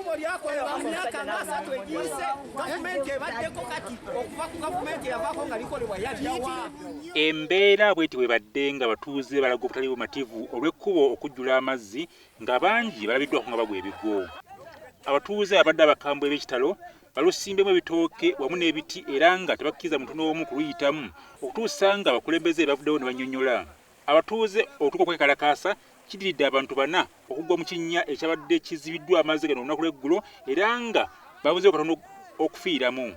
ekkubo lyakolebwa mu myaka nga 3 egiyise gavumenti ebaddeko kati okuva ku gavumenti eyavaako nga likolebwa yaddawa. Embeera bw'eti bw'ebadde nga abatuuze balaga obutali bumativu olw'ekkubo okujjula amazzi nga bangi balabiddwako nga bagwa ebigo. Abatuuze abadde abakambwe b'ekitalo balusimbemu ebitooke wamu n'ebiti era nga tebakkiriza muntu n'omu kuluyitamu okutuusa nga abakulembeze bavuddewo ne bannyonnyola. Abatuuze okutuuka okwekalakaasa kidiridde abantu 4 okugwa mu kinnya ekyabadde kizibiddwa amazzi gano olunaku lw'eggulo era nga babuzeewo katono okufiiramu.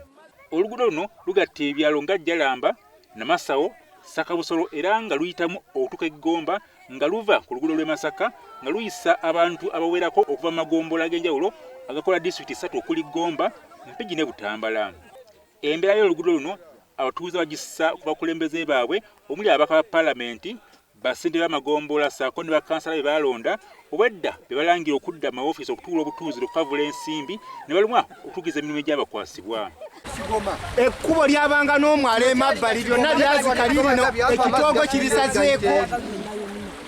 Oluguudo luno lugatta ebyalo nga Jalamba, Namasawo, Sakabusolo era nga luyitamu okutuuka Egomba nga luva ku luguudo lw'e Masaka nga luyisa abantu abawerako okuva mu magombola ag'enjawulo agakola disitulikiti 3 okuli Gomba, Mpigi ne Butambala. Embeera y'oluguudo luno abatuuze bagissa ku bakulembeze baabwe omuli ababaka ba Paalamenti, bassentebe b'amagombola ssaako ne bakansala be balonda obwedda be balangira okudda mu ofiisi okutuula obutuuzi okukavula ensimbi ne balumwa okutuukiza emirimu egy'abakwasibwa. Ekkubo lyabanga n'omwala emabbali lyonna lyazika lirino ekitoogo kirisazeeko.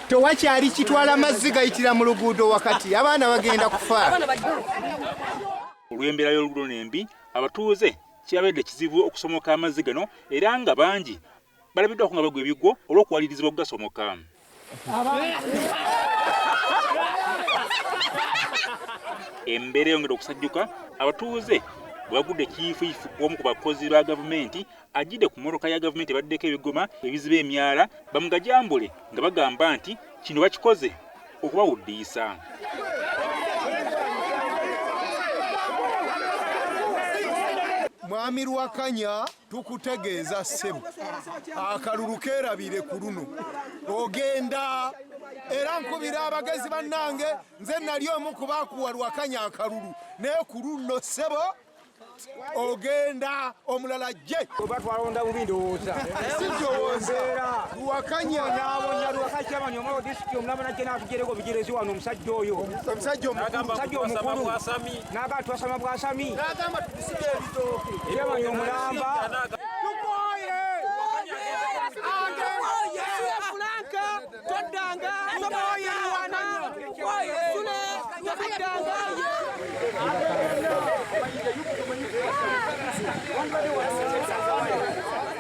Tewakyali kitwala amazzi gayitira mu luguudo wakati abaana bagenda kufa. Olw'embeera y'oluguudo nembi abatuuze kibabedde kizibu okusomoka amazzi gano era nga bangi balabiddwako nga bagwa ebigo olw'okuwalirizibwa okugasomoka. Embeera eyongera okusajjuka abatuuze bwe bagudde ekiyiifuyifu omu ku bakozi ba gavumenti ajjidde ku mmotoka ya gavumenti ebaddeko ebigoma ebiziba emyala bamugajambule nga bagamba nti kino bakikoze okubawuddiisa. Mwami Lwakanya tukutegeeza ssebo akalulu keerabire ku luno ogenda era nkubira abagezi bannange nze nali omu ku baakuwa Lwakanya akalulu naye ku luno ssebo ogenda omulala jje oba twalonda bubi ndowooza sijowooza Lwakanya naawonya Lwakanya amanyi omulala disitulikiti omulamba najje n'atugyereko bigirezi wano omusajja oyo omusajja omukulu n'agamba twasama bwasami n'agamba tukusige ebitooke era amanyi omulamba tukoye Fulanka toddanga tomoye wana tukoye sule toddanga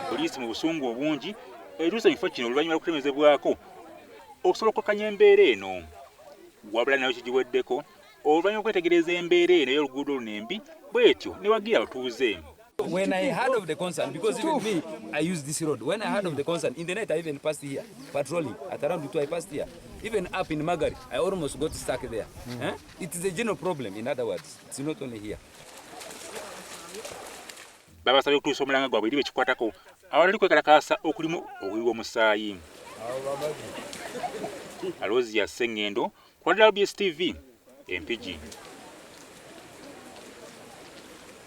Poliisi mu busungu obungi etuuse mu kifo kino oluvannyuma lw'okutemezebwako okusobola okukkanya embeera eno. Wabula nayo kigiweddeko oluvannyuma lw'okwetegereza embeera eno y'oluguudo lunembi bw'etyo ne wagira abatuuze. When I heard of the concern, because even me, I use this road. When I heard of the concern, in the night I even passed here, patrolling. At around 2 I passed here. Even up in Magari, I almost got stuck there. It is a general problem, in other words. It's not only here. Babasabye okutuusa omulanga gwabwe eri bekikwatako abalali kwekalakaasa okulimu obuyiwa omusaayi. Alozi ya Sengendo, kwa WBS TV, Mpigi.